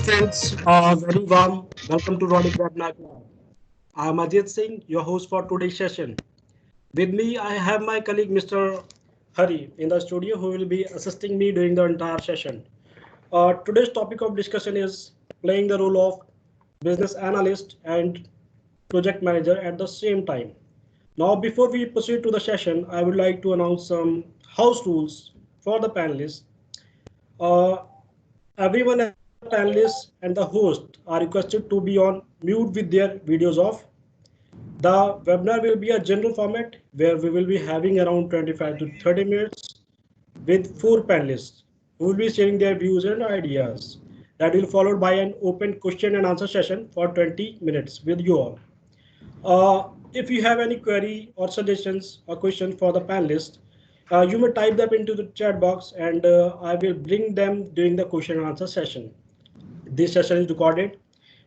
friends, very warm welcome to Ronic Webinar Club. I am Ajit Singh, your host for today's session. With me, I have my colleague Mr. Hari in the studio who will be assisting me during the entire session. Today's topic of discussion is playing the role of business analyst and project manager at the same time. Now, before we proceed to the session, I would like to announce some house rules for the panelists. Uh, Everyone except the panelists and the host are requested to be on mute with their videos off. The webinar will be a general format where we will be having around 25 to 30 minutes with four panelists who will be sharing their views and ideas. That will followed by an open question and answer session for 20 minutes with you all. If you have any query or suggestions or questions for the panelists, you may type them into the chat box and I will bring them during the question and answer session. This session is recorded,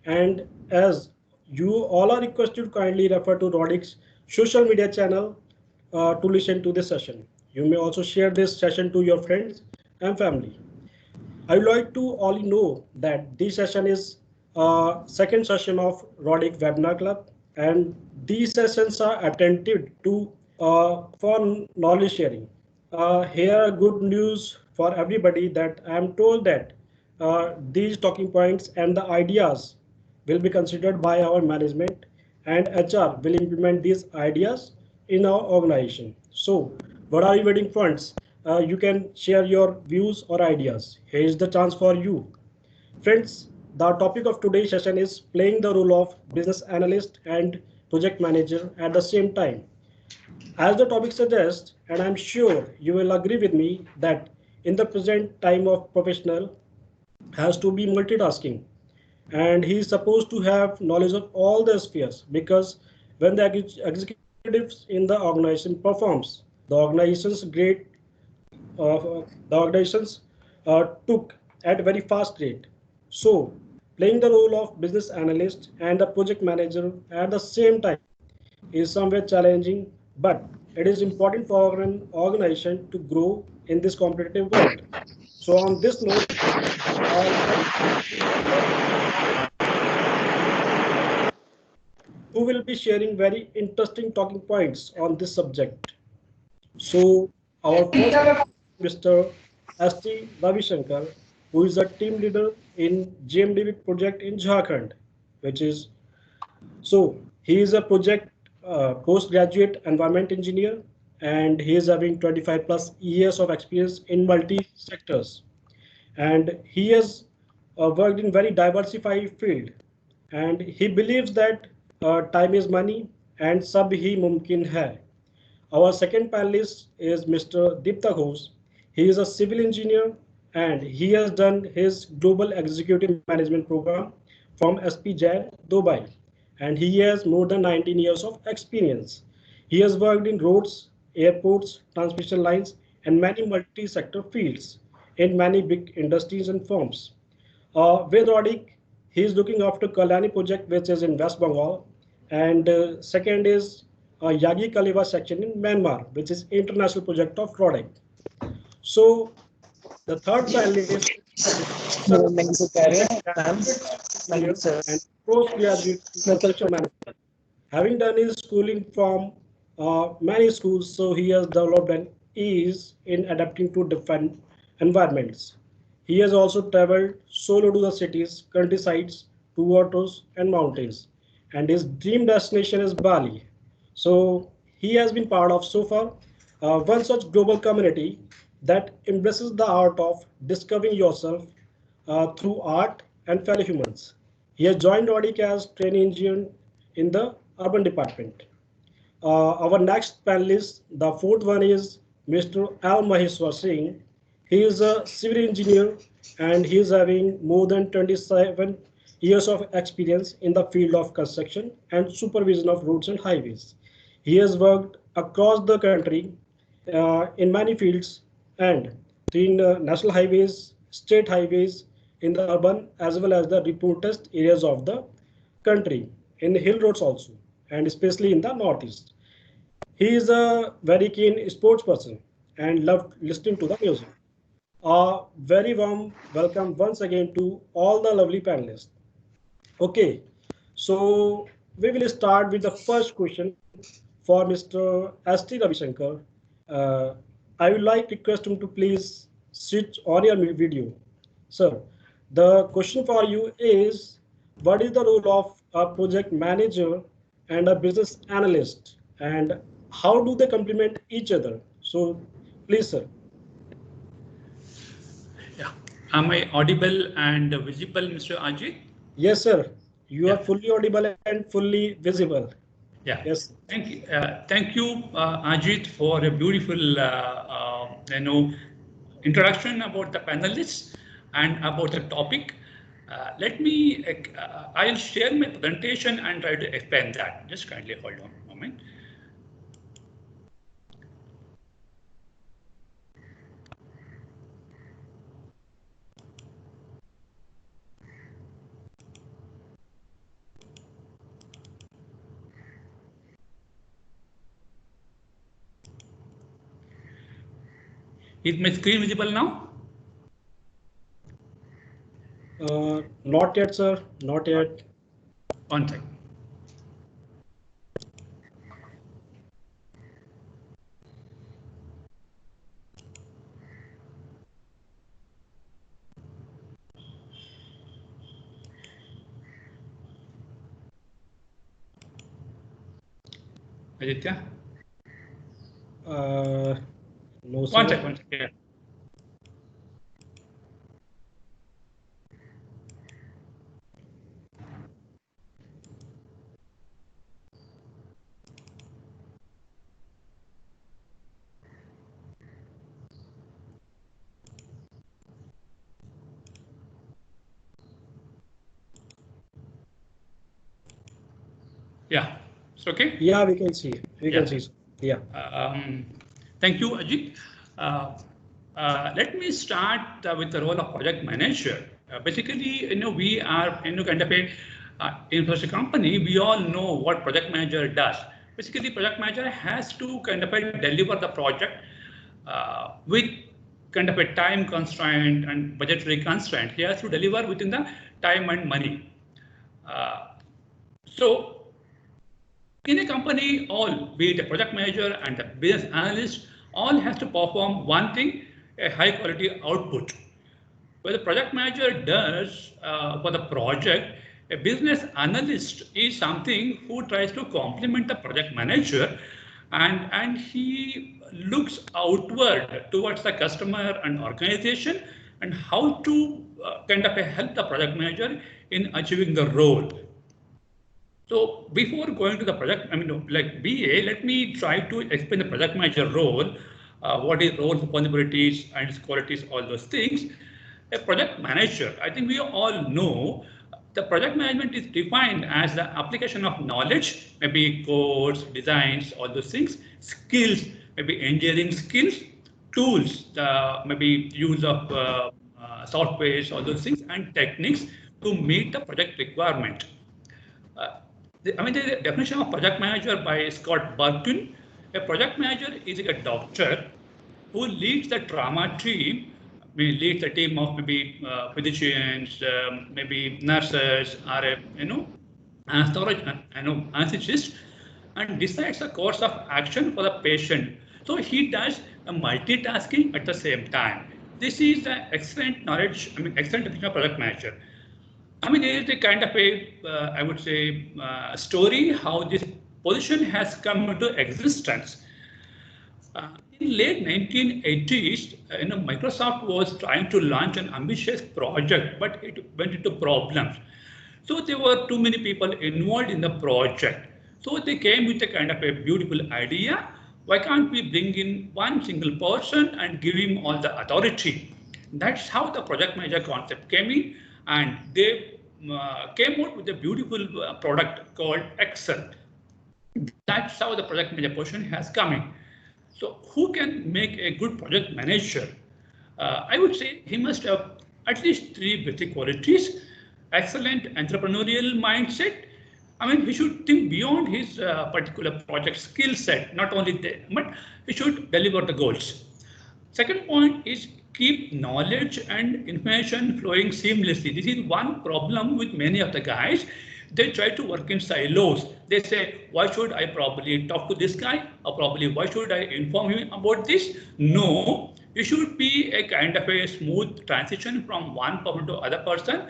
and as you all are requested to kindly refer to Rodic's social media channel to listen to this session. You may also share this session to your friends and family. I would like to all know that this session is second session of Rodic Webinar Club, and these sessions are attempted to for knowledge sharing. Here, good news for everybody that I am told that these talking points and the ideas will be considered by our management, and HR will implement these ideas in our organization. So, what are you waiting for? You can share your views or ideas. Here is the chance for you. Friends, the topic of today's session is playing the role of business analyst and project manager at the same time. As the topic suggests, and I'm sure you will agree with me that in the present time of professional has to be multitasking, and he is supposed to have knowledge of all the spheres, because when the executives in the organization performs, the organizations took at a very fast rate. So playing the role of business analyst and the project manager at the same time is somewhere challenging, but it is important for an organization to grow in this competitive world. So on this note, who will be sharing very interesting talking points on this subject. So our first Mr. S.T. Ravi Shankar, who is a team leader in GMDB project in Jharkhand, which is so he is a project postgraduate environment engineer, and he is having 25 plus years of experience in multi sectors, and he has worked in very diversified field, and he believes that time is money and sab hi mumkin hai. Our second panelist is Mr. Deepta Ghosh. He is a civil engineer and he has done his global executive management program from SP Jain, Dubai. And he has more than 19 years of experience. He has worked in roads, airports, transmission lines, and many multi-sector fields in many big industries and firms. With Rodic, he is looking after Kalyani project, which is in West Bengal, and second is Yagi Kaliwa section in Myanmar, which is international project of Rodic. So the third panelist is Thank you, Karen. Thank you, sir. and postgraduate in construction management. Having done his schooling from many schools, so he has developed an ease in adapting to different environments. He has also traveled solo to the cities, countrysides, to waters and mountains, and his dream destination is Bali. So he has been part of so far one such global community that embraces the art of discovering yourself through art and fellow humans. He has joined Rodic as training engineer in the urban department. Our next panelist, the fourth one is Mr. Al Maheshwar Singh. He is a civil engineer and he is having more than 27 years of experience in the field of construction and supervision of roads and highways. He has worked across the country in many fields and in national highways, state highways, in the urban as well as the remotest areas of the country, in hill roads also, and especially in the northeast. He is a very keen sports person and loved listening to the music. A very warm welcome once again to all the lovely panelists. Okay, so we will start with the first question for Mr. S.T. Ravishankar. Uh, I would like to request him to please switch on your video. Sir, the question for you is, what is the role of a project manager and a business analyst, and how do they complement each other? So, please, sir. Yeah. Am I audible and visible, Mr. Ajit? Yes, sir. You Yeah. are fully audible and fully visible. Yeah. Yes. Thank you, Ajit, for a beautiful, introduction about the panelists and about the topic. I'll share my presentation and try to explain that. Just kindly hold on a moment. Is my screen visible now? Not yet, sir. Not yet. One second. Aditya? No, sir. One second. Yeah. Yeah. It's okay? Yeah, we can see. We can Yeah. see. Yeah. Thank you, Ajit. Let me start with the role of project manager. Basically, we are kind of a infrastructure company. We all know what project manager does. Basically, project manager has to kind of deliver the project with kind of a time constraint and budgetary constraint. He has to deliver within the time and money. So in a company, all, be it a project manager and a business analyst, all has to perform one thing, a high quality output. What the project manager does for the project, a business analyst is something who tries to complement the project manager, and he looks outward towards the customer and organization and how to kind of help the project manager in achieving the role. So before going to the project, like BA, let me try to explain the project manager role, what is role, responsibilities, and its qualities, all those things. A project manager, I think we all know, the project management is defined as the application of knowledge, maybe codes, designs, all those things, skills, maybe engineering skills, tools, maybe use of softwares, all those things, and techniques to meet the project requirement. The definition of project manager by Scott Burton, a project manager is a doctor who leads the trauma team, leads a team of maybe physicians, maybe nurses, or anesthesiologist, and decides the course of action for the patient. So he does a multitasking at the same time. This is the excellent knowledge, excellent definition of project manager. There is a kind of I would say, story how this position has come into existence. In late 1980s, Microsoft was trying to launch an ambitious project, but it went into problems. So there were too many people involved in the project. So they came with a kind of a beautiful idea. Why can't we bring in one single person and give him all the authority? That's how the project manager concept came in, and they came out with a beautiful product called Excel. That's how the project manager position has come in. So who can make a good project manager? I would say he must have at least three basic qualities: excellent entrepreneurial mindset. He should think beyond his particular project skill set, not only that, but he should deliver the goals. Second point is keep knowledge and information flowing seamlessly. This is one problem with many of the guys. They try to work in silos. They say, why should I probably talk to this guy? Or probably, why should I inform him about this? No, it should be a kind of a smooth transition from one person to other person.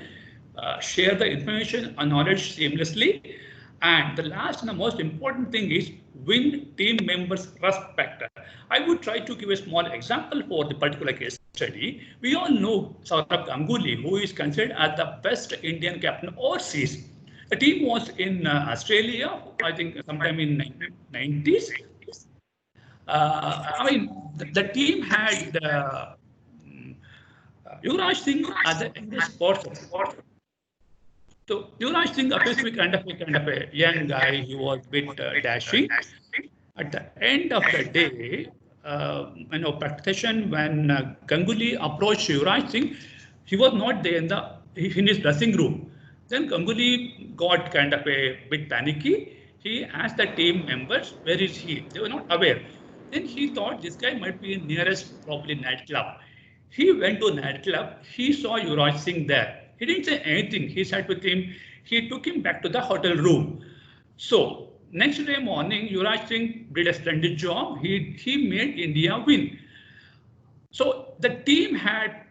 Share the information and knowledge seamlessly. And the last and the most important thing is win team members' trust factor. I would try to give a small example for the particular case study. We all know Saurabh Ganguly, who is considered as the best Indian captain overseas. The team was in Australia, I think sometime in 90s. I mean, the team had Yuvraj Singh as the youngest person. So Yuvraj Singh appears to be kind of a young guy. He was a bit dashing. At the end of the day, practitioner when Ganguly approached Yuvraj Singh, he was not there in his dressing room. Then Ganguly got kind of a bit panicky. He asked the team members, where is he? They were not aware. Then he thought this guy might be nearest probably nightclub. He went to nightclub. He saw Yuvraj Singh there. He didn't say anything. He sat with him. He took him back to the hotel room. So next day morning, Yuvraj Singh did a splendid job. He made India win. So the team had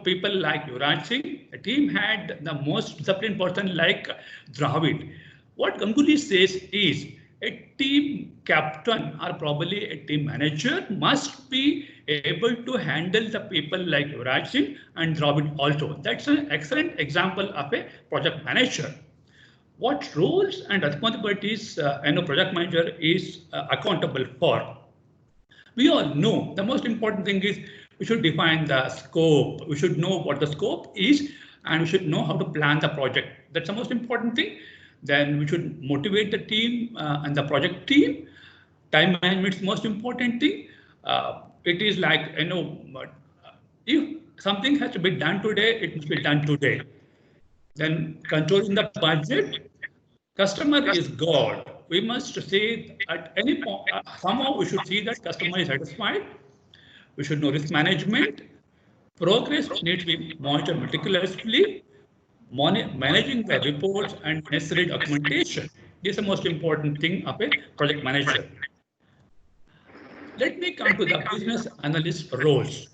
people like Yuvraj Singh. The team had the most disciplined person like Dravid. What Ganguly says is a team captain or probably a team manager must be able to handle the people like Yuvraj Singh and Dravid also. That's an excellent example of a project manager. What roles and responsibilities project manager is accountable for? We all know the most important thing is we should define the scope. We should know what the scope is and we should know how to plan the project. That's the most important thing. Then we should motivate the team and the project team. Time management is the most important thing. It is like, if something has to be done today, it must be done today. Then controlling the budget, customer is God. We must say at any point, somehow we should see that customer is satisfied. We should know risk management. Progress needs to be monitored meticulously. Managing the reports and necessary documentation is the most important thing of a project manager. Let me come to the business analyst roles.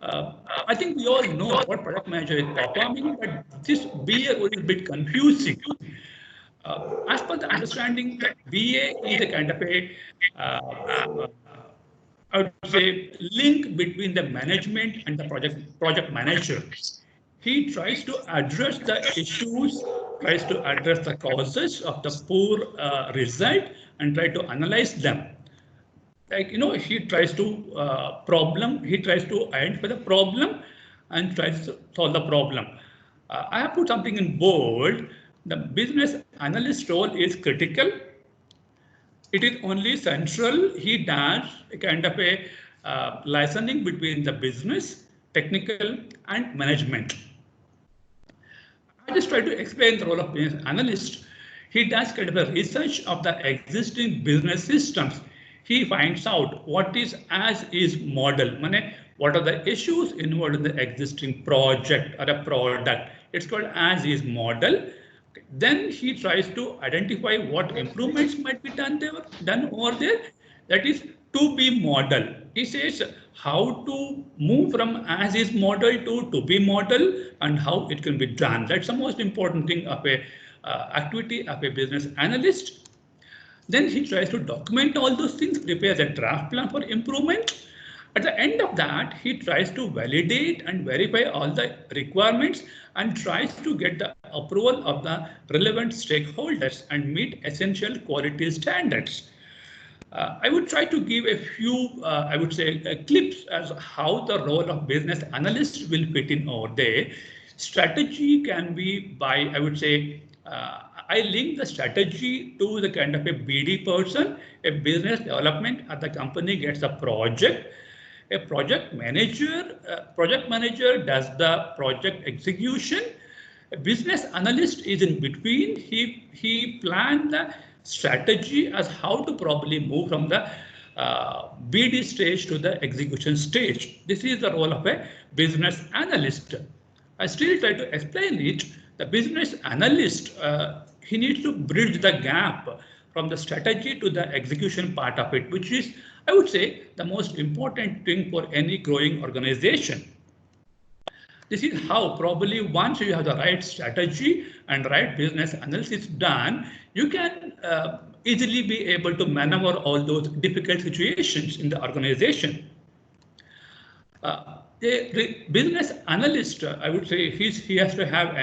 I think we all know what product manager is performing, but this BA role is a bit confusing. As per the understanding, the BA is a kind of a, I would say, link between the management and the project manager. He tries to address the issues, tries to address the causes of the poor result and try to analyze them. Like, he tries to he tries to identify the problem and tries to solve the problem. I have put something in bold. The business analyst role is critical. It is only central. He does a kind of a licensing between the business, technical and management. I just try to explain the role of business analyst. He does kind of a research of the existing business systems. He finds out what is as is model. What are the issues involved in the existing project or a product? It's called as is model. Then he tries to identify what improvements might be done over there. That is to be model. He says how to move from as is model to be model and how it can be done. That's the most important thing of a activity of a business analyst. Then he tries to document all those things, prepares a draft plan for improvement. At the end of that, he tries to validate and verify all the requirements and tries to get the approval of the relevant stakeholders and meet essential quality standards. I would try to give a few, I would say, clips as how the role of business analyst will fit in over there. Strategy can be by, I would say, I link the strategy to the kind of a BD person, a business development at the company gets a project. A project manager does the project execution. A business analyst is in between. He plans the strategy as how to probably move from the BD stage to the execution stage. This is the role of a business analyst. I still try to explain it. The business analyst, he needs to bridge the gap from the strategy to the execution part of it, which is, I would say, the most important thing for any growing organization. This is how probably once you have the right strategy and right business analysis done, you can easily be able to maneuver all those difficult situations in the organization. The business analyst, I would say, he has to have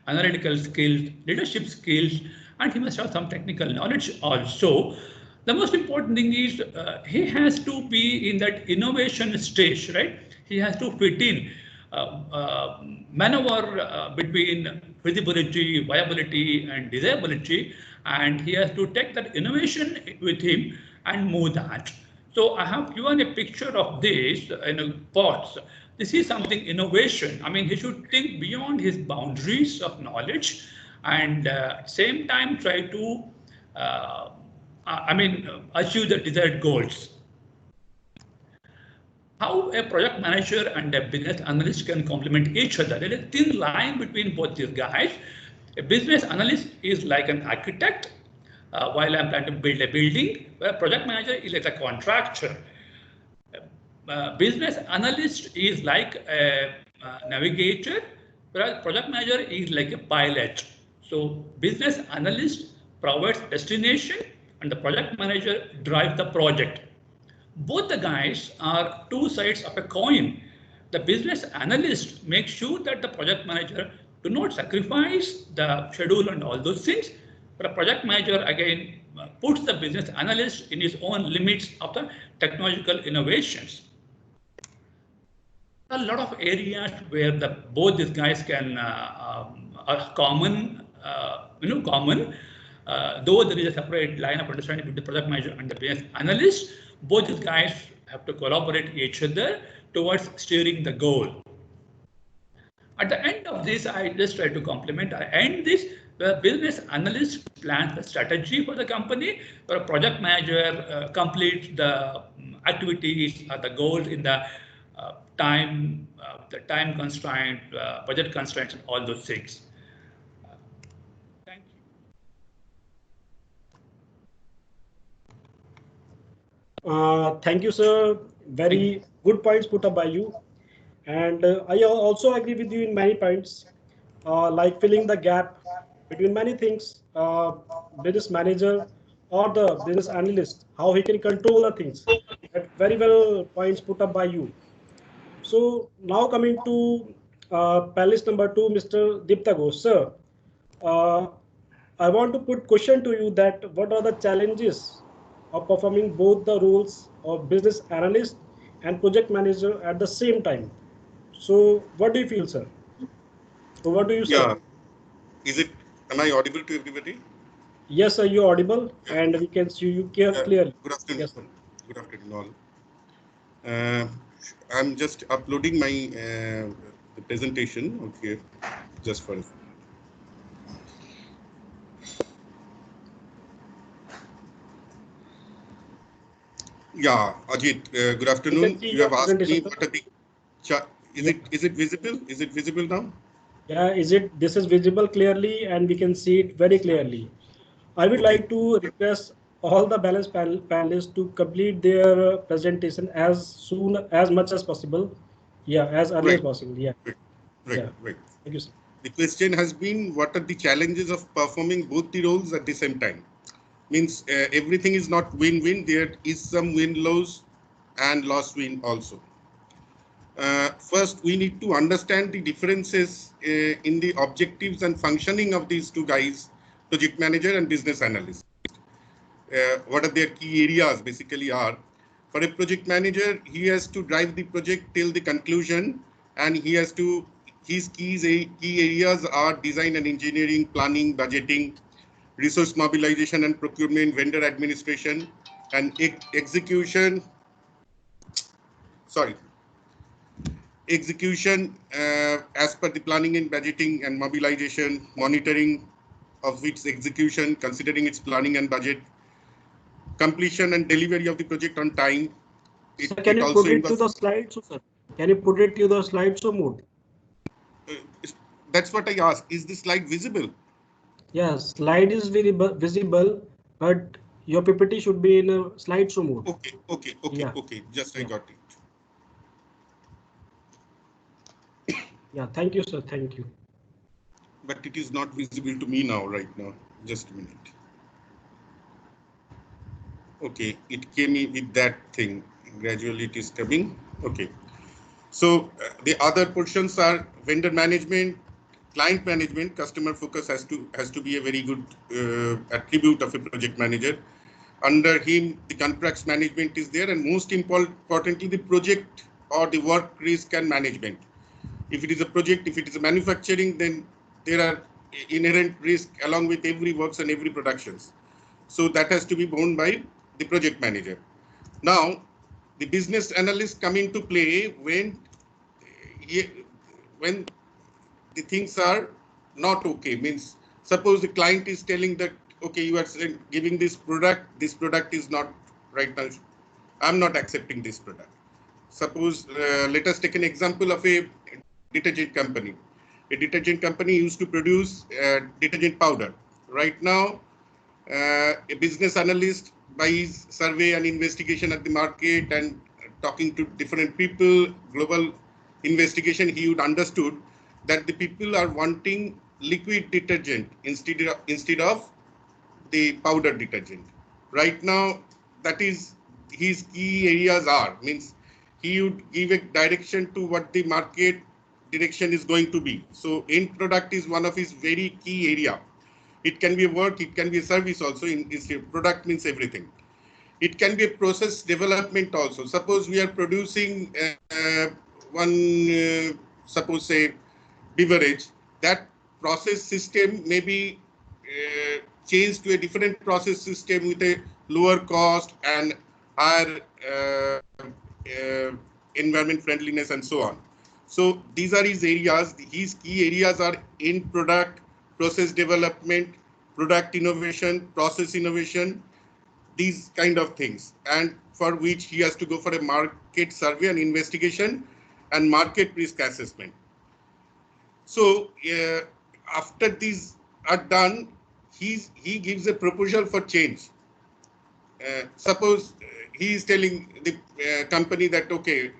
analytical skills, leadership skills, and he must have some technical knowledge also. The most important thing is he has to be in that innovation stage, right? He has to fit in, maneuver between feasibility, viability, and desirability, and he has to take that innovation with him and move that. So I have given a picture of this in pots. This is something innovation. I mean, he should think beyond his boundaries of knowledge and same time try to, achieve the desired goals. How a project manager and a business analyst can complement each other. There is a thin line between both these guys. A business analyst is like an architect, while I'm trying to build a building, where project manager is like a contractor. Business analyst is like a navigator, whereas project manager is like a pilot. So business analyst provides destination and the project manager drives the project. Both the guys are two sides of a coin. The business analyst makes sure that the project manager do not sacrifice the schedule and all those things. But a project manager again puts the business analyst in his own limits of the technological innovations. A lot of areas where both these guys can are common, though there is a separate line of understanding between the project manager and the business analyst, both these guys have to collaborate each other towards steering the goal. At the end of this, I just try to complement. I end this. The business analyst plans the strategy for the company, where a project manager completes the activities or the goals in the time constraint, budget constraints, and all those things. Thank you. Thank you, sir. Very good points put up by you. And I also agree with you in many points, like filling the gap between many things, business manager or the business analyst, how he can control the things. Very well points put up by you. So now coming to panelist number 2, Mr. Deepta Ghosh. Sir, I want to put question to you that what are the challenges of performing both the roles of business analyst and project manager at the same time? So what do you feel, sir? So what do you say? Yeah. Am I audible to everybody? Yes, sir, you're audible and we can see you clearly. Good afternoon. Yes, sir. Good afternoon all. I'm just uploading my the presentation. Okay, just for a second. Yeah, Ajit, good afternoon. You have asked me what are the is it visible? Is it visible now? Yeah, this is visible clearly and we can see it very clearly. I would like to request all the balanced panelists to complete their presentation as much as possible. Yeah, as early as possible. Yeah. Right. Thank you, sir. The question has been, what are the challenges of performing both the roles at the same time? Means everything is not win-win. There is some win-loss and loss-win also. First, we need to understand the differences in the objectives and functioning of these two guys, project manager and business analyst. What are their key areas basically are. For a project manager, he has to drive the project till the conclusion, and his key areas are design and engineering, planning, budgeting, resource mobilization and procurement, vendor administration, and execution as per the planning and budgeting and mobilization, monitoring of its execution, considering its planning and budget, completion and delivery of the project on time. Sir, can you put it to the slideshow, sir? Can you put it to the slideshow mode? That's what I asked. Is the slide visible? Yes, slide is very visible, but your PPT should be in a slideshow mode. Okay. Yeah. Okay. Just I got it. Yeah, thank you, sir. Thank you. But it is not visible to me now, right now. Just a minute. Okay, it came in with that thing. Gradually it is coming. Okay. So the other portions are vendor management, client management. Customer focus has to be a very good attribute of a project manager. Under him, the contracts management is there, and most importantly, the project or the work risk and management. If it is a project, if it is a manufacturing, then there are inherent risk along with every works and every productions. So that has to be borne by the project manager. Now, the business analyst come into play when the things are not okay. Means, suppose the client is telling that, okay, you are giving this product is not right now. I'm not accepting this product. Suppose, let us take an example of a detergent company. A detergent company used to produce detergent powder. Right now, a business analyst, by his survey and investigation at the market and talking to different people, global investigation, he would understood that the people are wanting liquid detergent instead of the powder detergent. Right now, that is his key areas are, means he would give a direction to what the market direction is going to be. So end product is one of his very key area. It can be a work, it can be a service also. In product means everything. It can be a process development also. Suppose we are producing suppose say beverage, that process system may be changed to a different process system with a lower cost and higher environment friendliness and so on. So these are his areas. His key areas are in product, process development, product innovation, process innovation, these kind of things, and for which he has to go for a market survey and investigation and market risk assessment. So after these are done, he gives a proposal for change. Suppose he is telling the company that, okay,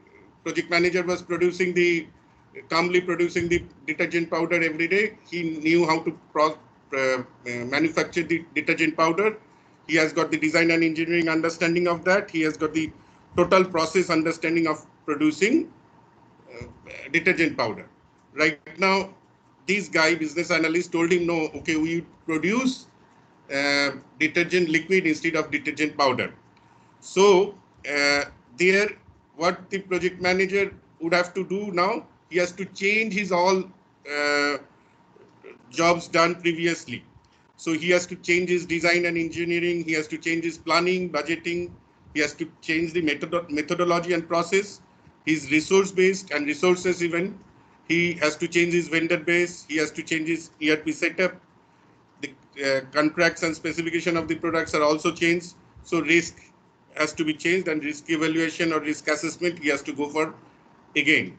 project manager was calmly producing the detergent powder every day. He knew how to manufacture the detergent powder. He has got the design and engineering understanding of that. He has got the total process understanding of producing detergent powder. Right now, this guy, business analyst, told him, no, okay, we produce detergent liquid instead of detergent powder. So there, what the project manager would have to do now, he has to change his all jobs done previously. So he has to change his design and engineering. He has to change his planning, budgeting. He has to change the methodology and process. His resource based and resources even. He has to change his vendor base. He has to change his ERP setup. The contracts and specification of the products are also changed. So risk has to be changed, and risk evaluation or risk assessment he has to go for again.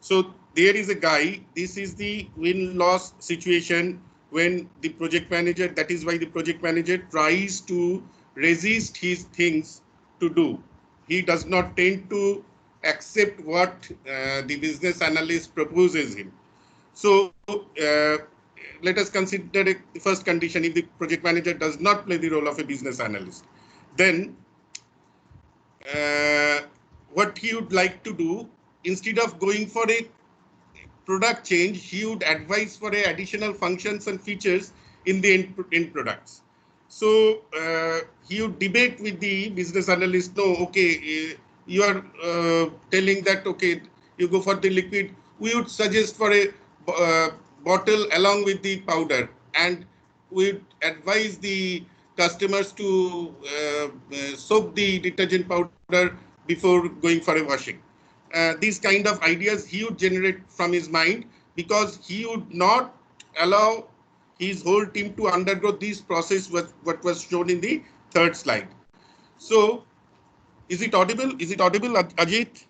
So there is a guy. This is the win-loss situation when the project manager, that is why the project manager tries to resist his things to do. He does not tend to accept what the business analyst proposes him. So let us consider the first condition. If the project manager does not play the role of a business analyst, then what he would like to do, instead of going for a product change, he would advise for a additional functions and features in the end products. So he would debate with the business analyst. No, okay, you are telling that, okay, you go for the liquid. We would suggest for a bottle along with the powder, and we would advise the customers to soak the detergent powder before going for a washing. These kind of ideas he would generate from his mind, because he would not allow his whole team to undergo this process, what was shown in the third slide. So, is it audible? Is it audible, Ajit?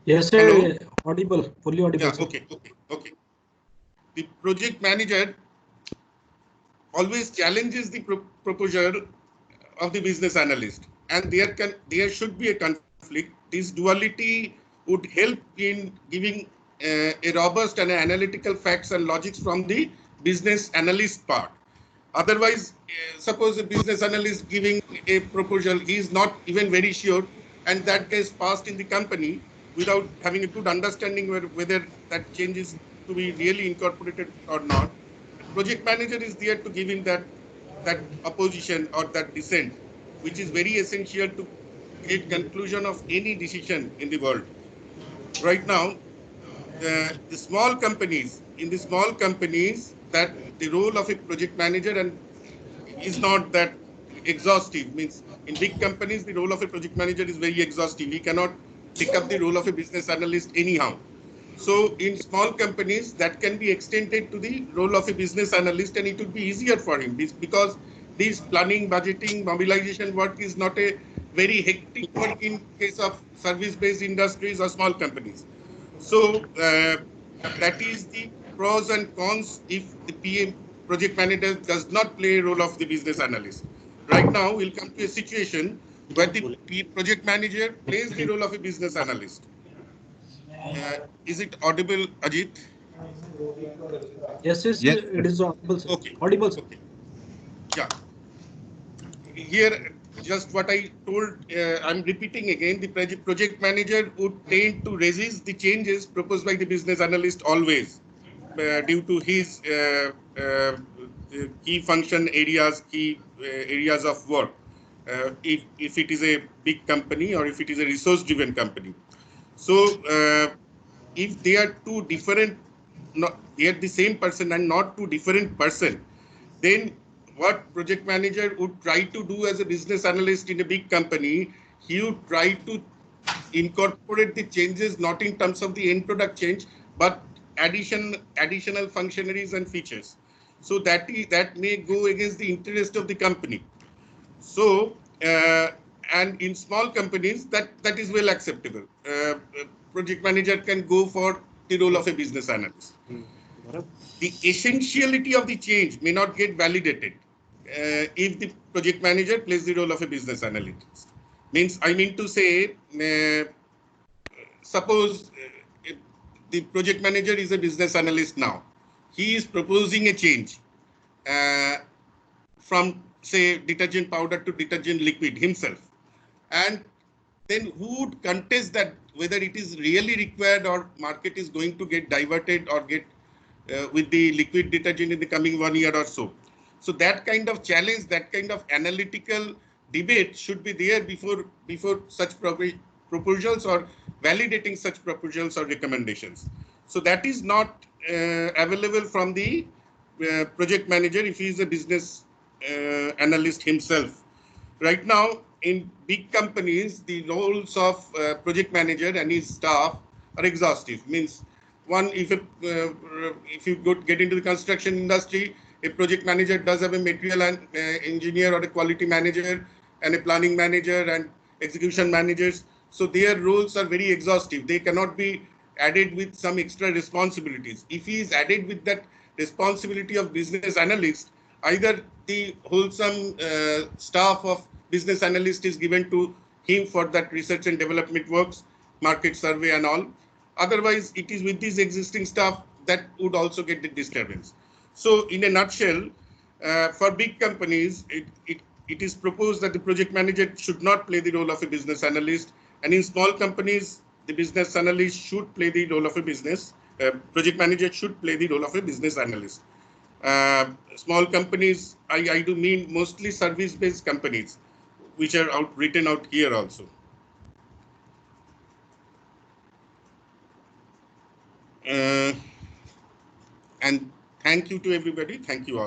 Yes, sir. Hello? Audible, fully audible. Yeah, Sir. okay. The project manager always challenges the proposal of the business analyst, and there should be a conflict. This duality would help in giving a robust and analytical facts and logics from the business analyst part. Otherwise, suppose a business analyst giving a proposal, he is not even very sure, and that gets passed in the company without having a good understanding whether that change is to be really incorporated or not. Project manager is there to give him that opposition or that dissent, which is very essential to get conclusion of any decision in the world. Right now, the small companies, that the role of a project manager and is not that exhaustive. Means in big companies, the role of a project manager is very exhaustive. He cannot pick up the role of a business analyst anyhow. So in small companies, that can be extended to the role of a business analyst, and it would be easier for him because this planning, budgeting, mobilization work is not a very hectic work in case of service-based industries or small companies. So that is the pros and cons if the PM project manager does not play a role of the business analyst. Right now, we'll come to a situation where the project manager plays the role of a business analyst. Is it audible, Ajit? Yes, Yes, it is audible. Sir. Okay. Audible. Sir. Okay. Yeah. Here, just what I told, I'm repeating again, the project manager would tend to resist the changes proposed by the business analyst always due to his key function areas, key areas of work. If it is a big company or if it is a resource-driven company. So if they are two different, they are the same person and not two different person, then what project manager would try to do as a business analyst in a big company, he would try to incorporate the changes not in terms of the end product change, but additional functionaries and features. So that may go against the interest of the company. So and in small companies, that is well acceptable. Project manager can go for the role of a business analyst. The essentiality of the change may not get validated if the project manager plays the role of a business analyst. I mean to say, suppose the project manager is a business analyst now. He is proposing a change from, say, detergent powder to detergent liquid himself. And then who would contest that whether it is really required or market is going to get diverted or get with the liquid detergent in the coming 1 year or so. So that kind of challenge, that kind of analytical debate should be there before such proposals or validating such proposals or recommendations. So that is not available from the project manager if he is a business analyst himself. Right now, in big companies, the roles of project manager and his staff are exhaustive. Means one, if you get into the construction industry, a project manager does have a material and engineer or a quality manager and a planning manager and execution managers. So their roles are very exhaustive. They cannot be added with some extra responsibilities. If he is added with that responsibility of business analyst, either the wholesome staff of business analyst is given to him for that research and development works, market survey and all. Otherwise, it is with this existing staff that would also get the disturbance. So in a nutshell, for big companies, it is proposed that the project manager should not play the role of a business analyst. And in small companies, the business analyst should play the role of a project manager should play the role of a business analyst. Small companies, I do mean mostly service-based companies, which are written out here also. And thank you to everybody. Thank you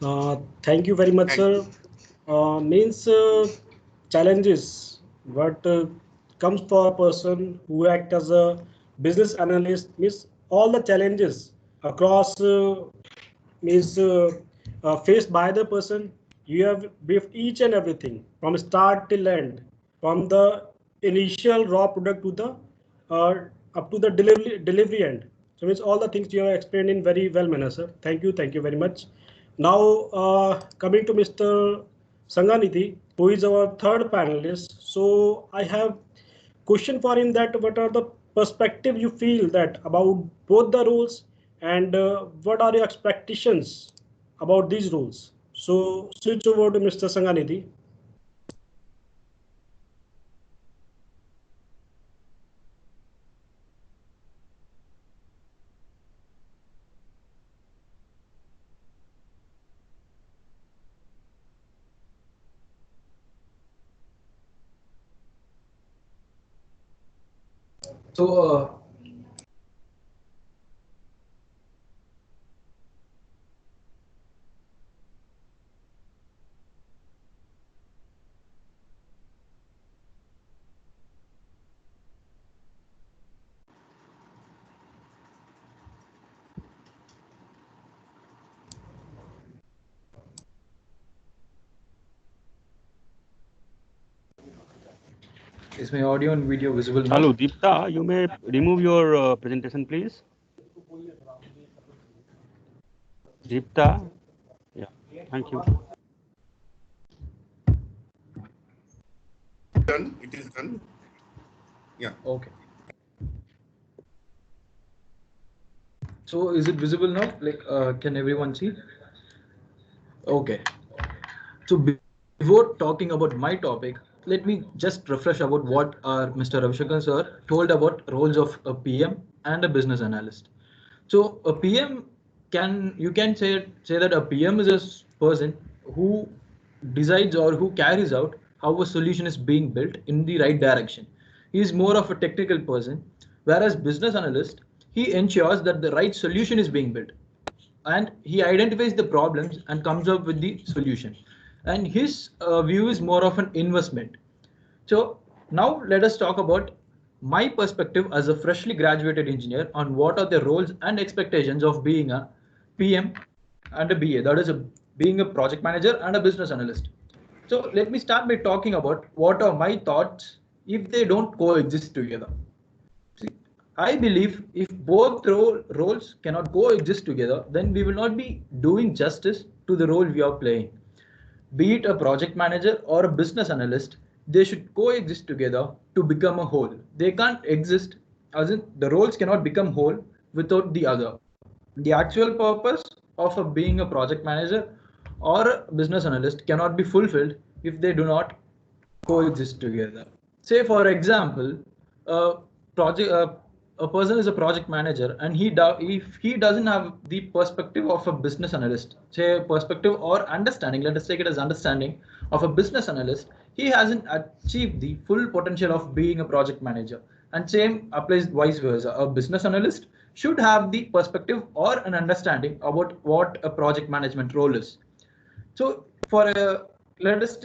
all. Thank you very much, sir. Means challenges what comes for a person who act as a business analyst means all the challenges across means faced by the person. You have briefed each and everything from start till end, from the initial raw product to the up to the delivery end. So it's all the things you have explained in very well manner, sir. Thank you very much. Now coming to Mr. Sanganidhi, who is our third panelist. So I have question for him that what are the perspective you feel that about both the roles, and what are your expectations about these roles? So switch over to Mr. Sanganidhi. So, is my audio and video visible now? Hello, Deepta, you may remove your presentation, please. Deepta, yeah, thank you. Done. It is done. Yeah. Okay. So is it visible now? Like, can everyone see? Okay. So before talking about my topic, let me just refresh about what Mr. Ravishankar sir told about roles of a PM and a business analyst. So a PM you can say that a PM is a person who decides or who carries out how a solution is being built in the right direction. He is more of a technical person, whereas business analyst, he ensures that the right solution is being built, and he identifies the problems and comes up with the solution, and his view is more of an investment. So now let us talk about my perspective as a freshly graduated engineer on what are the roles and expectations of being a PM and a BA, that is being a project manager and a business analyst. So let me start by talking about what are my thoughts if they don't coexist together. See, I believe if both roles cannot coexist together, then we will not be doing justice to the role we are playing. Be it a project manager or a business analyst, they should coexist together to become a whole. They can't exist, as in the roles cannot become whole without the other. The actual purpose of being a project manager or a business analyst cannot be fulfilled if they do not coexist together. Say, for example, a person is a project manager, and if he doesn't have the perspective of a business analyst, say perspective or understanding, let us take it as understanding of a business analyst, he hasn't achieved the full potential of being a project manager. And same applies vice versa. A business analyst should have the perspective or an understanding about what a project management role is. So let us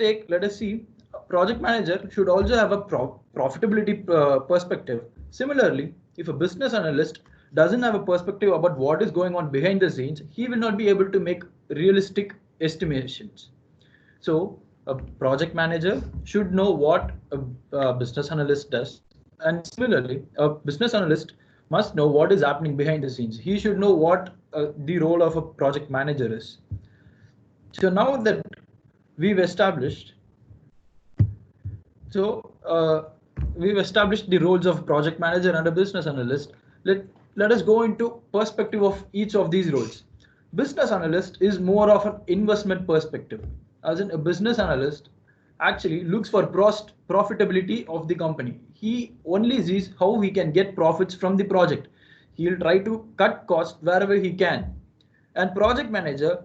see, a project manager should also have a profitability perspective. Similarly, if a business analyst doesn't have a perspective about what is going on behind the scenes, he will not be able to make realistic estimations. So a project manager should know what a business analyst does, and similarly, a business analyst must know what is happening behind the scenes. He should know what the role of a project manager is. So now that we've established, the roles of project manager and a business analyst, let us go into perspective of each of these roles. Business analyst is more of an investment perspective, as in a business analyst actually looks for profitability of the company. He only sees how he can get profits from the project. He'll try to cut costs wherever he can. And project manager,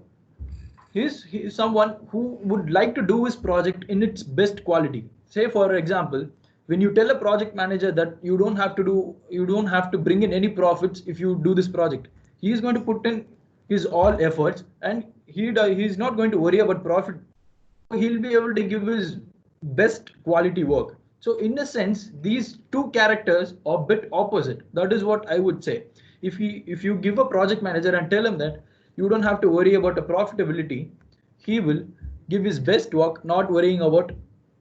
he is someone who would like to do his project in its best quality. Say, for example, when you tell a project manager that you don't have to bring in any profits if you do this project, he is going to put in his all efforts, and he's not going to worry about profit. He'll be able to give his best quality work. So in a sense, these two characters are a bit opposite. That is what I would say. If you give a project manager and tell him that you don't have to worry about the profitability. He will give his best work, not worrying about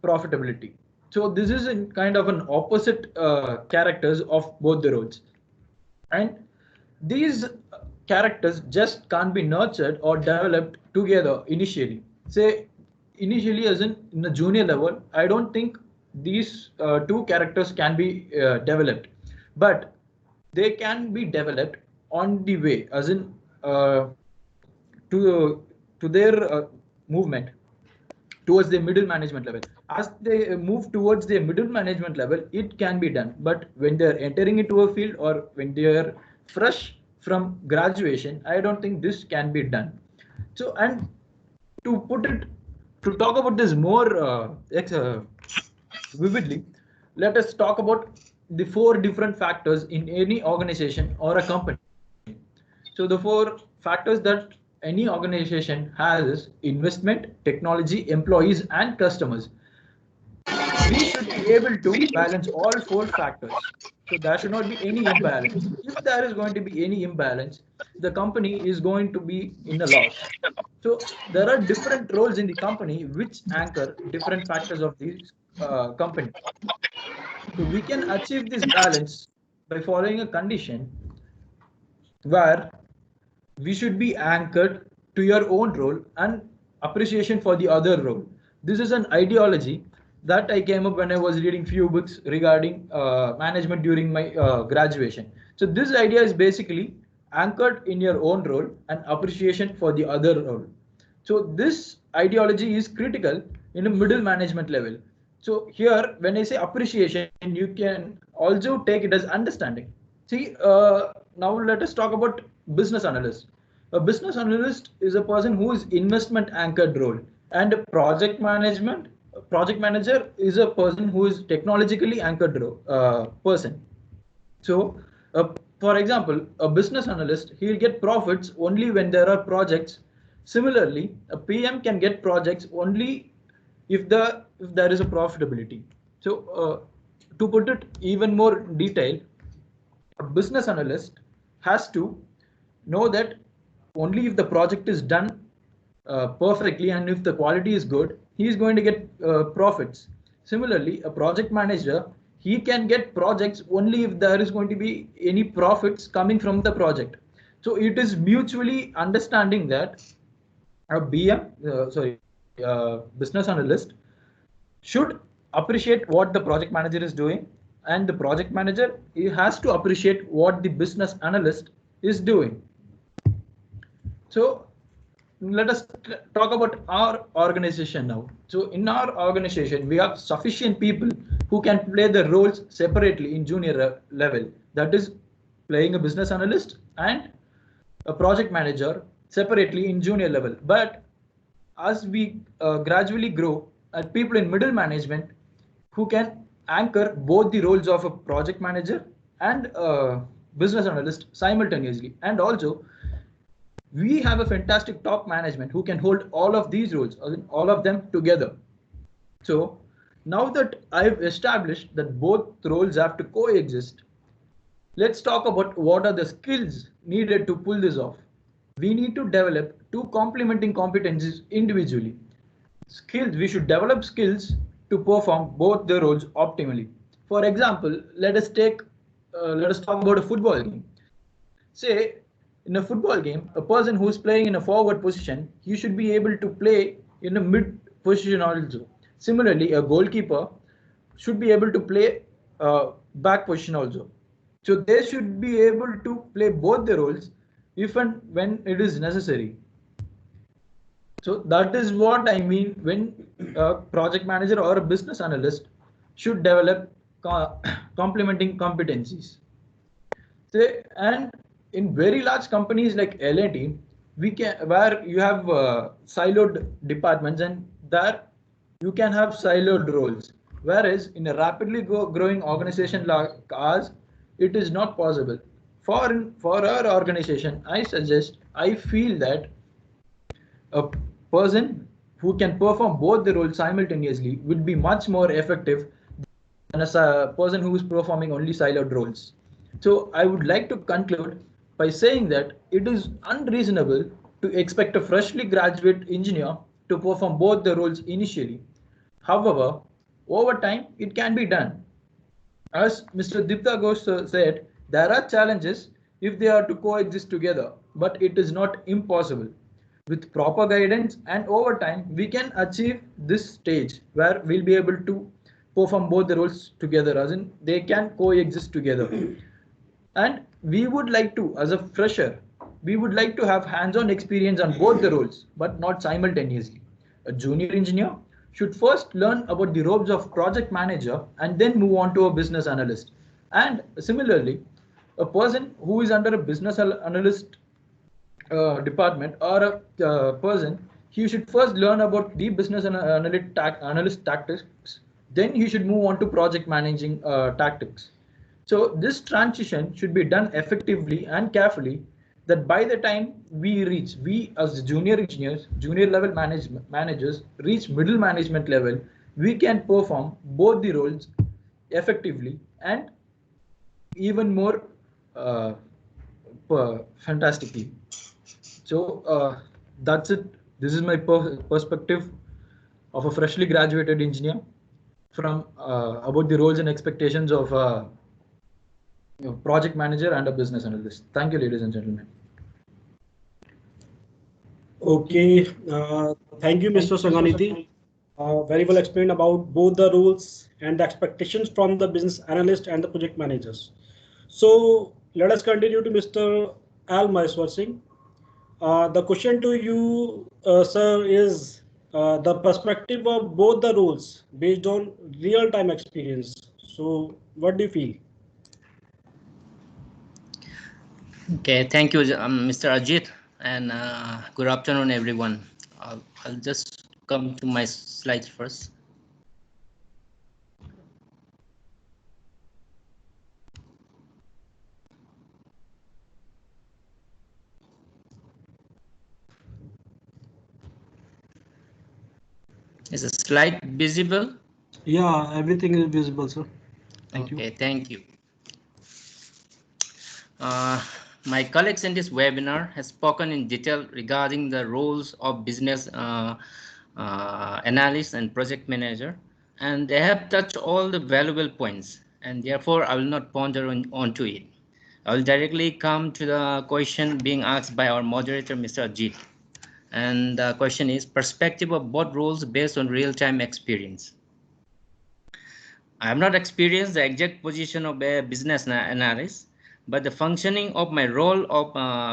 profitability. So this is in kind of an opposite characters of both the roles. And these characters just can't be nurtured or developed together initially. Say initially as in the junior level, I don't think these two characters can be developed, but they can be developed on the way, as in to their movement towards the middle management level. As they move towards the middle management level, it can be done. But when they're entering into a field or when they're fresh from graduation, I don't think this can be done. So, and to talk about this more vividly, let us talk about the 4 different factors in any organization or a company. So the 4 factors that any organization has is investment, technology, employees, and customers. We should be able to balance all 4 factors. So there should not be any imbalance. If there is going to be any imbalance, the company is going to be in a loss. So there are different roles in the company which anchor different factors of the company. So we can achieve this balance by following a condition where we should be anchored to your own role and appreciation for the other role. This is an ideology that I came up when I was reading few books regarding management during my graduation. So this idea is basically anchored in your own role and appreciation for the other role. So this ideology is critical in a middle management level. So here, when I say appreciation, you can also take it as understanding. See, now let us talk about business analyst. A business analyst is a person who is investment anchored role, and project manager is a person who is technologically anchored person. So, for example, a business analyst, he'll get profits only when there are projects. Similarly, a PM can get projects only if there is a profitability. So, to put it even more detail, a business analyst has to know that only if the project is done perfectly and if the quality is good, he is going to get profits. Similarly, a project manager, he can get projects only if there is going to be any profits coming from the project. So it is mutually understanding that a business analyst should appreciate what the project manager is doing, and the project manager, he has to appreciate what the business analyst is doing. So let us talk about our organization now. So in our organization, we have sufficient people who can play the roles separately in junior level. That is playing a business analyst and a project manager separately in junior level. But as we gradually grow, people in middle management who can anchor both the roles of a project manager and a business analyst simultaneously. And also, we have a fantastic top management who can hold all of these roles, all of them together. So now that I've established that both roles have to coexist, let's talk about what are the skills needed to pull this off. We need to develop 2 complementing competencies individually. Skills, we should develop skills to perform both the roles optimally. For example, let us talk about a football game. Say, in a football game, a person who is playing in a forward position, he should be able to play in a mid position also. Similarly, a goalkeeper should be able to play back position also. So they should be able to play both the roles if and when it is necessary. So that is what I mean when a project manager or a business analyst should develop complementing competencies. Say, and in very large companies like L&T, where you have siloed departments, and there you can have siloed roles. Whereas in a rapidly growing organization like ours, it is not possible. For our organization, I feel that a person who can perform both the roles simultaneously would be much more effective than a person who is performing only siloed roles. So I would like to conclude by saying that it is unreasonable to expect a freshly graduate engineer to perform both the roles initially. However, over time, it can be done. As Mr. Dipta Ghosh said, there are challenges if they are to coexist together, but it is not impossible. With proper guidance and over time, we can achieve this stage where we'll be able to perform both the roles together, as in they can coexist together. And we would like to, as a fresher, we would like to have hands-on experience on both the roles, but not simultaneously. A junior engineer should first learn about the ropes of project manager and then move on to a business analyst. And similarly, a person who is under a business analyst department or a person, he should first learn about the business analyst tactics, then he should move on to project managing tactics. So this transition should be done effectively and carefully, that by the time we as the junior engineers, junior level managers reach middle management level, we can perform both the roles effectively and even more fantastically. So that's it. This is my perspective of a freshly graduated engineer from about the roles and expectations of a project manager and a business analyst. Thank you, ladies and gentlemen. Okay, thank you, Mr. Sanganiti. Very well explained about both the roles and the expectations from the business analyst and the project managers. So let us continue to Mr. Al Maheshwar Singh. The question to you, sir, is the perspective of both the roles based on real-time experience. So what do you feel? Okay, thank you, Mr. Ajit, and good afternoon, everyone. I'll just come to my slides first. Is the slide visible? Yeah, everything is visible, sir. Thank you. Okay, thank you. My colleagues in this webinar has spoken in detail regarding the roles of business analyst and project manager, and they have touched all the valuable points, and therefore I will not ponder onto it. I will directly come to the question being asked by our moderator, Mr. Ajit. And the question is perspective of both roles based on real-time experience. I have not experienced the exact position of a business analyst, but the functioning of my role of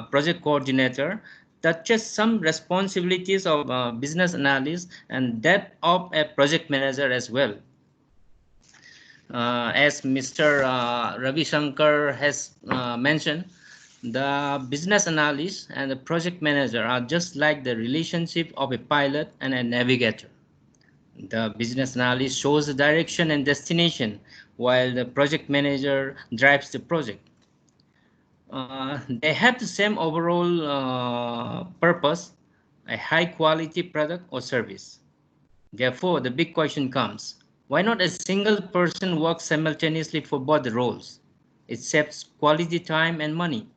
project coordinator touches some responsibilities of business analyst and that of a project manager as well. As Mr. Ravi Shankar has mentioned, the business analyst and the project manager are just like the relationship of a pilot and a navigator. The business analyst shows the direction and destination, while the project manager drives the project. They have the same overall purpose, a high quality product or service. Therefore, the big question comes, why not a single person work simultaneously for both the roles? It saves quality time and money.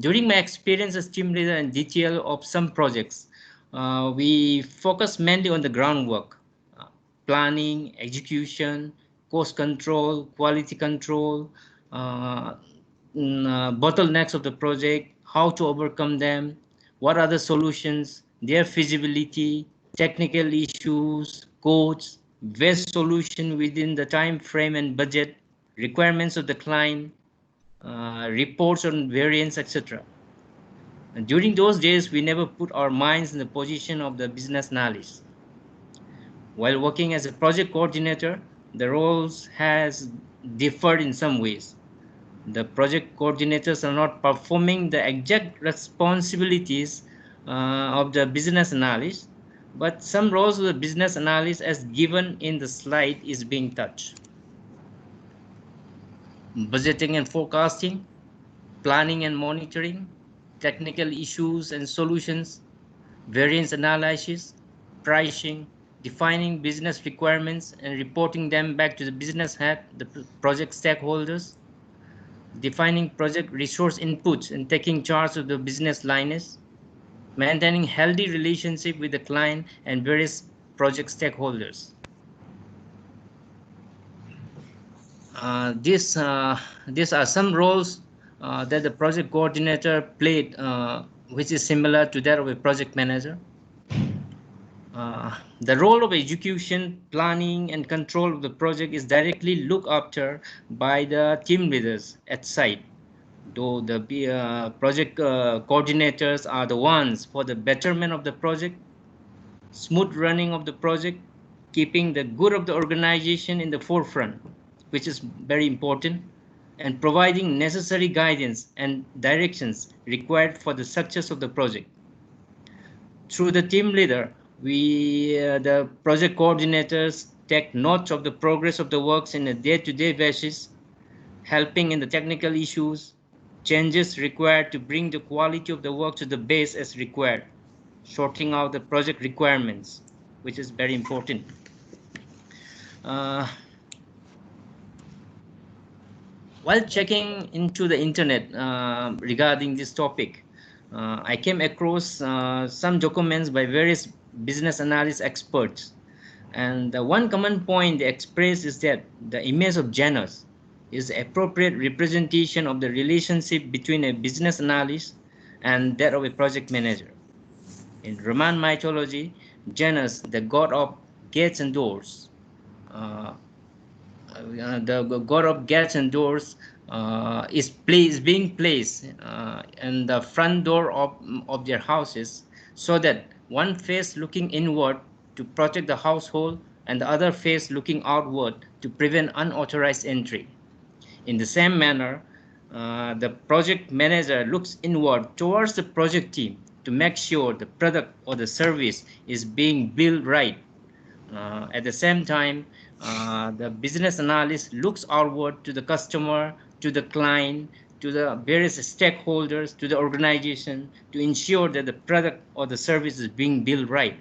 During my experience as team leader and detail of some projects, we focus mainly on the groundwork, planning, execution, cost control, quality control, bottlenecks of the project, how to overcome them, what are the solutions, their feasibility, technical issues, codes, best solution within the time frame and budget, requirements of the client, reports on variance, etc. During those days, we never put our minds in the position of the business analyst. While working as a project coordinator, the roles has differed in some ways. The project coordinators are not performing the exact responsibilities of the business analyst, but some roles of the business analyst as given in the slide is being touched. Budgeting and forecasting, planning and monitoring, technical issues and solutions, variance analysis, pricing, defining business requirements and reporting them back to the business head, the project stakeholders, defining project resource inputs and taking charge of the business lines, maintaining healthy relationship with the client and various project stakeholders. These are some roles that the project coordinator played, which is similar to that of a project manager. The role of execution, planning, and control of the project is directly looked after by the team leaders at site, though the project coordinators are the ones for the betterment of the project, smooth running of the project, keeping the good of the organization in the forefront, which is very important, and providing necessary guidance and directions required for the success of the project. Through the team leader, the project coordinators take note of the progress of the works in a day-to-day basis, helping in the technical issues, changes required to bring the quality of the work to the base as required, sorting out the project requirements, which is very important. While checking into the internet regarding this topic, I came across some documents by various business analysis experts. And the one common point they express is that the image of Janus is appropriate representation of the relationship between a business analyst and that of a project manager. In Roman mythology, Janus, the god of gates and doors, the god of gates and doors is being placed in the front door of their houses, so that one face looking inward to protect the household and the other face looking outward to prevent unauthorized entry. In the same manner, the project manager looks inward towards the project team to make sure the product or the service is being built right. At the same time, the business analyst looks outward to the customer, to the client, to the various stakeholders, to the organization to ensure that the product or the service is being built right.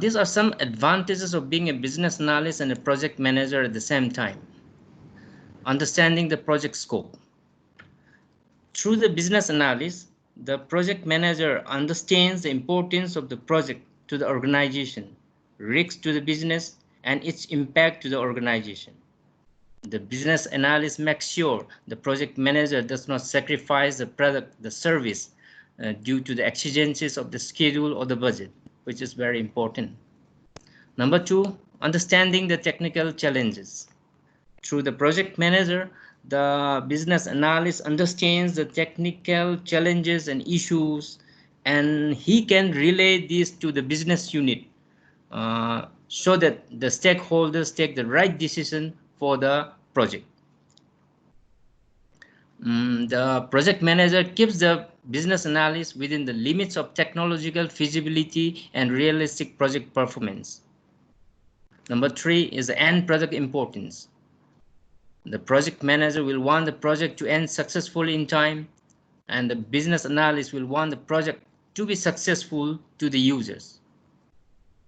These are some advantages of being a business analyst and a project manager at the same time. Understanding the project scope. Through the business analyst, the project manager understands the importance of the project to the organization, risks to the business, and its impact to the organization. The business analyst makes sure the project manager does not sacrifice the product, the service, due to the exigencies of the schedule or the budget, which is very important. Number two, understanding the technical challenges. Through the project manager, the business analyst understands the technical challenges and issues, and he can relay these to the business unit so that the stakeholders take the right decision for the project. The project manager keeps the business analyst within the limits of technological feasibility and realistic project performance. Number three is the end product importance. The project manager will want the project to end successfully in time, and the business analyst will want the project to be successful to the users.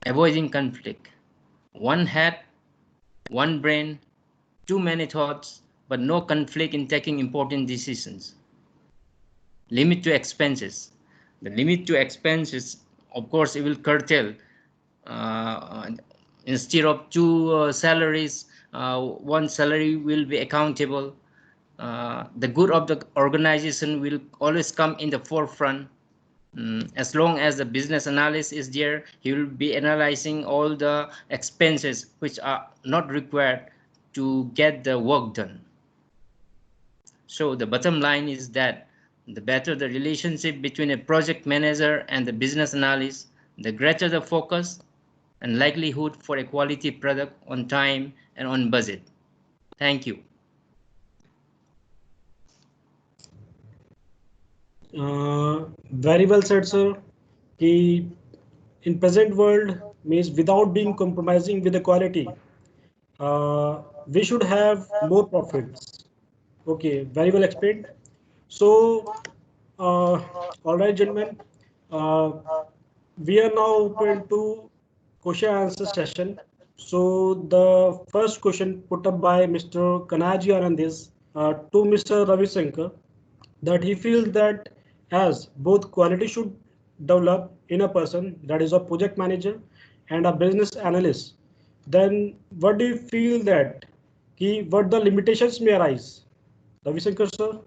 Avoiding conflict. One head, one brain, too many thoughts, but no conflict in taking important decisions. Limit to expenses. The limit to expenses, of course, it will curtail. Instead of two salaries, one salary will be accountable. The good of the organization will always come in the forefront. As long as the business analyst is there, he will be analyzing all the expenses which are not required to get the work done. So the bottom line is that the better the relationship between a project manager and the business analyst, the greater the focus and likelihood for a quality product on time and on budget. Thank you. Very well said, sir. In present world means without being compromising with the quality, we should have more profits. Okay, very well explained. So, all right, gentlemen, we are now open to question answer session. So the first question put up by Mr. Kanaji Anand is to Mr. Ravi Shankar, that he feels that as both quality should develop in a person, that is a project manager and a business analyst, then what do you feel that what the limitations may arise? Ravi Shankar sir?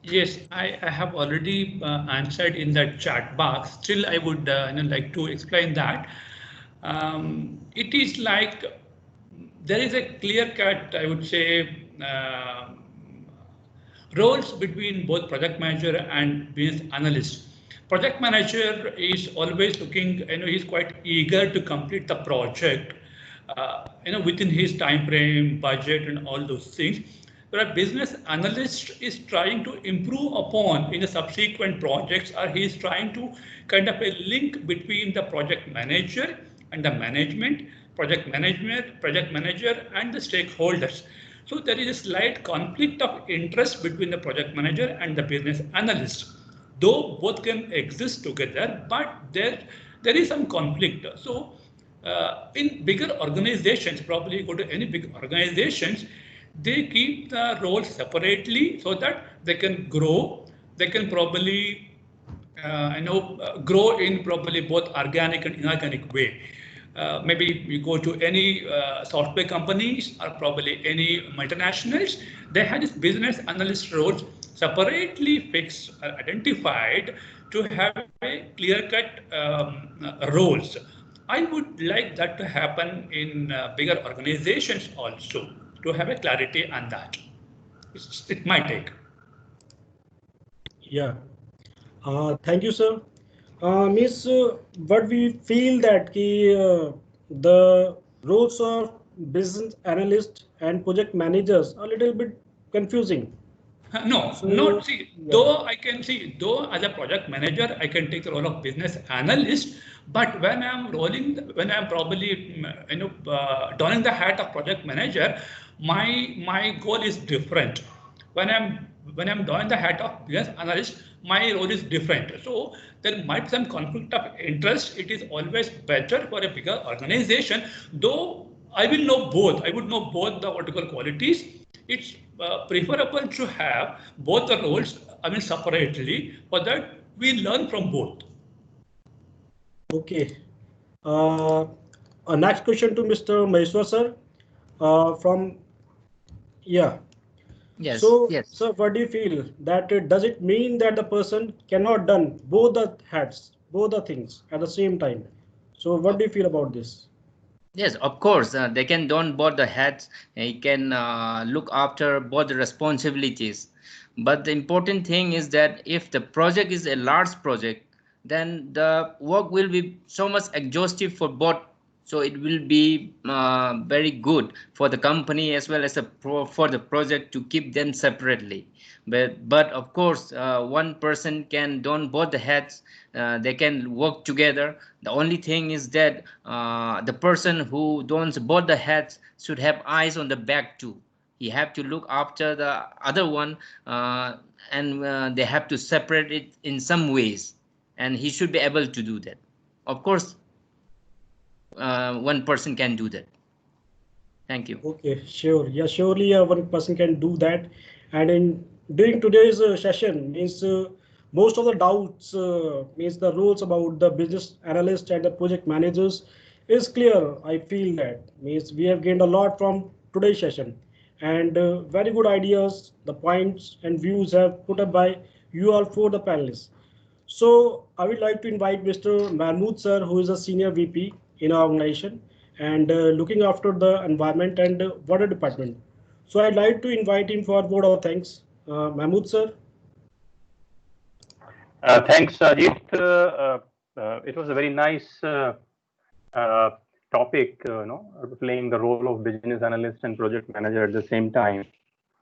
Yes, I have already answered in the chat box. Still, I would like to explain that. It is like there is a clear cut, I would say, roles between both project manager and business analyst. Project manager is always looking, he's quite eager to complete the project, within his time frame, budget, and all those things. But a business analyst is trying to improve upon in the subsequent projects, or he is trying to kind of a link between the project manager and the project manager, and the stakeholders. So there is a slight conflict of interest between the project manager and the business analyst. Though both can exist together, but there is some conflict. So in bigger organizations, probably go to any big organizations, they keep the roles separately so that they can grow. They can probably grow in probably both organic and inorganic way. Maybe you go to any software companies or probably any multinationals, they have this business analyst roles separately fixed or identified to have a clear-cut roles. I would like that to happen in bigger organizations also, to have a clarity on that. It might take. Yeah. Thank you, sir. Miss, what we feel that the roles of business analyst and project managers are a little bit confusing. No, So, not see, yeah. though as a project manager, I can take the role of business analyst, but when I'm probably, donning the hat of project manager, my goal is different. When I'm donning the hat of business analyst, my role is different. So there might be some conflict of interest. It is always better for a bigger organization, though I will know both. I would know both the vertical qualities. It's preferable to have both the roles, separately, for that we learn from both. Okay. Uh, Next question to Mr. Maheshwar sir. From yeah. Yes, So, yes. sir, what do you feel that does it mean that the person cannot done both the hats, both the things at the same time? So, what do you feel about this? Yes, of course, they can don both the hats. He can look after both the responsibilities. But the important thing is that if the project is a large project, then the work will be so much exhaustive for both. So it will be very good for the company as well as for the project to keep them separately. But of course, one person can don both the hats. They can work together. The only thing is that the person who dons both the hats should have eyes on the back too. He have to look after the other one, and they have to separate it in some ways, and he should be able to do that. Of course, one person can do that. Thank you. Okay, sure. Yeah, surely one person can do that. And in during today's session means most of the doubts means the rules about the business analyst and the project managers is clear. I feel that means we have gained a lot from today's session, and very good ideas, the points and views have put up by you all for the panelists. So I would like to invite Mr. Mahmood sir, who is a senior VP in our organization and looking after the environment and water department. So I'd like to invite him for a word of thanks. Mahmood sir. Thanks, Ajit. It was a very nice uh, topic, playing the role of business analyst and project manager at the same time.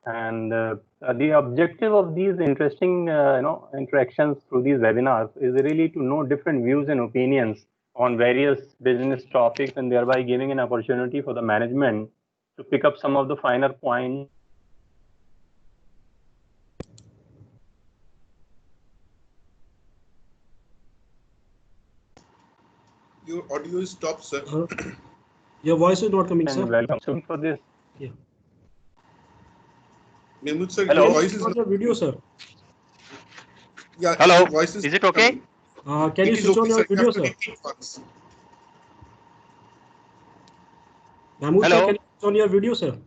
And the objective of these interesting, interactions through these webinars is really to know different views and opinions on various business topics, and thereby giving an opportunity for the management to pick up some of the finer points. Your audio is stopped, sir. Your voice is not coming, And sir. welcome soon for this. Yeah. Mehmood sir, Hello? your voice is Switch on your video, sir. yeah. Hello? Your voice is Is it okay? coming. Can you It is switch on okay, your sir. You video, have to sir? repeat once. Mahmood, sir, Hello? can you switch on your video, sir?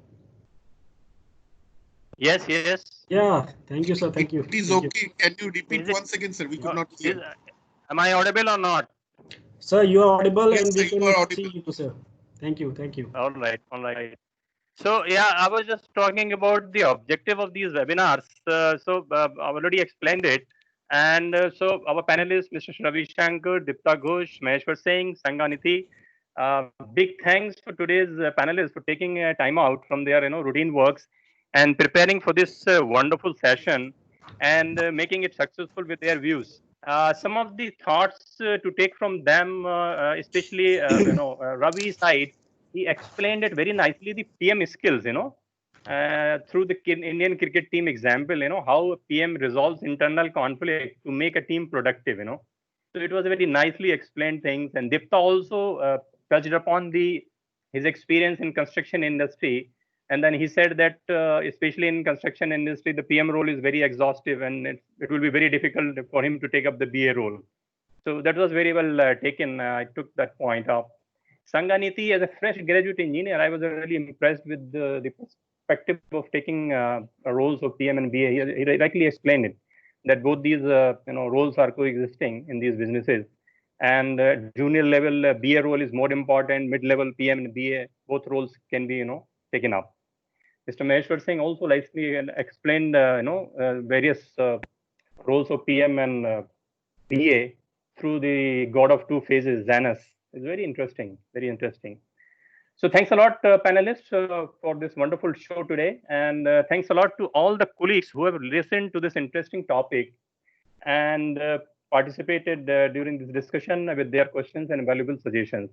Yes, yes. Yeah. Thank you, sir. Thank you. It is Thank you. okay. Can you repeat Is it- once again, sir? We could not hear. Am I audible or not? Sir, you are audible Yes, and we sir, you can are audible. see you, sir. Thank you. Thank you. All right, all right. So yeah, I was just talking about the objective of these webinars. I've already explained it. And so our panelists, Mr. Ravi Shankar, Dipta Ghosh, Maheshwar Singh, Sanganiti, big thanks for today's panelists for taking time out from their routine works and preparing for this wonderful session and making it successful with their views. Some of the thoughts to take from them, especially Ravi's side, he explained it very nicely, the PM skills, through the Indian cricket team example, how a PM resolves internal conflict to make a team productive, So it was a very nicely explained things. And Dipta also touched upon his experience in construction industry. And then he said that, especially in construction industry, the PM role is very exhaustive and it will be very difficult for him to take up the BA role. So that was very well taken. I took that point up. Sanganiti, as a fresh graduate engineer, I was really impressed with the perspective of taking roles of PM and BA. He directly explained it, that both these roles are coexisting in these businesses. And junior level BA role is more important, mid-level PM and BA, both roles can be taken up. Mr. Maheshwar Singh also nicely explained various roles of PM and BA through the God of Two Phases, Janus. It's very interesting, very interesting. So thanks a lot, panelists, for this wonderful show today. And thanks a lot to all the colleagues who have listened to this interesting topic and participated during this discussion with their questions and valuable suggestions.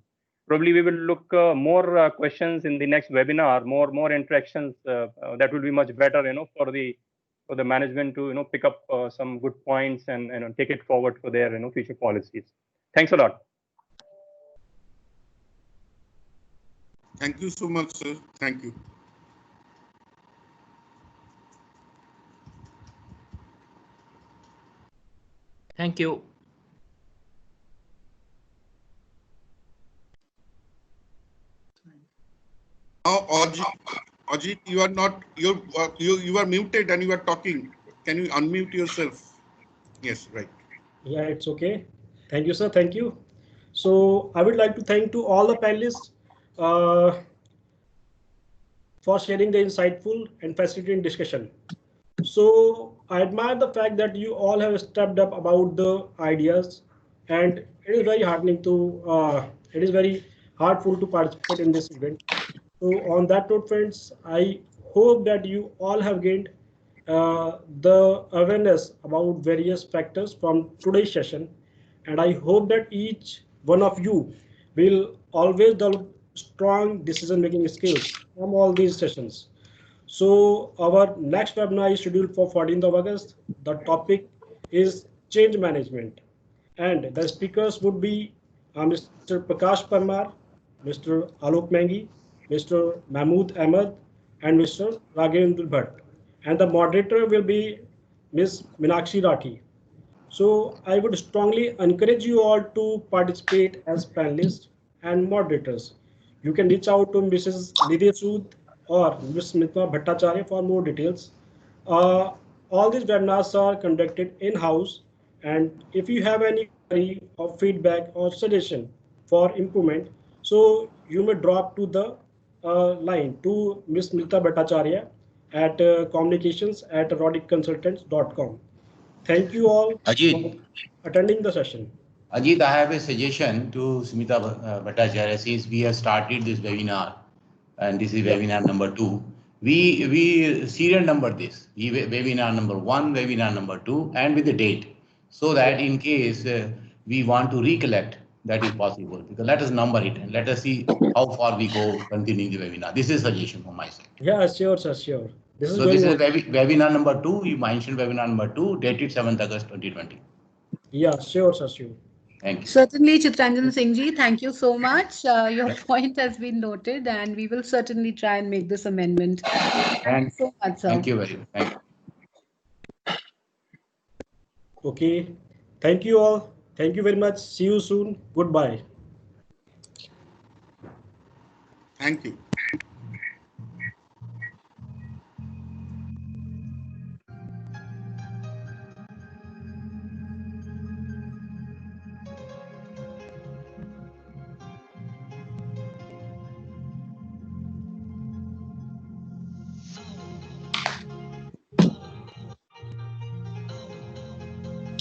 Probably we will look more questions in the next webinar, more interactions. That will be much better, for the management to pick up some good points and take it forward for their future policies. Thanks a lot. Thank you so much, sir. Thank you. Thank you. Now, Ajit, you are not. You are muted and you are talking. Can you unmute yourself? Yes, right. Yeah, it's okay. Thank you, sir. Thank you. So I would like to thank to all the panelists for sharing the insightful and fascinating discussion. So I admire the fact that you all have stepped up about the ideas, and it is very heartening to. It is very heartful to participate in this event. So on that note, friends, I hope that you all have gained the awareness about various factors from today's session, and I hope that each one of you will always develop strong decision-making skills from all these sessions. So our next webinar is scheduled for 14th of August. The topic is change management, and the speakers would be Mr. Prakash Parmar, Mr. Alok Mangi, Mr. Mahmood Ahmed, and Mr. Raghavendra Bhatt. And the moderator will be Ms. Minakshi Rathi. So I would strongly encourage you all to participate as panelists and moderators. You can reach out to Mrs. Nidhi Sood or Ms. Smita Bhattacharya for more details. All these webinars are conducted in-house, and if you have any query or feedback or suggestion for improvement, so you may drop to the line to Ms. Smita Bhattacharya at communications@rodicconsultants.com. Thank you all Ajit. for attending the session. Ajit, I have a suggestion to Smita Bhattacharya. Since we have started this webinar, and this is webinar number 2, we serial number this. Webinar number 1, webinar number 2, and with the date, so that in case we want to recollect, that is possible. Because let us number it and let us see how far we go continuing the webinar. This is a suggestion from my side. Yeah, sure, sir, sure. This is So this is webinar number 2. You mentioned webinar number 2, dated 7th August 2020. Yeah, sure, sir, sure. Thank you. Certainly, Chitranjan Singh ji, thank you so much. Your point has been noted, and we will certainly try and make this amendment. Thank you so much, sir. Thank you very much. Thank you. Okay. Thank you all. Thank you very much. See you soon. Goodbye. Thank you.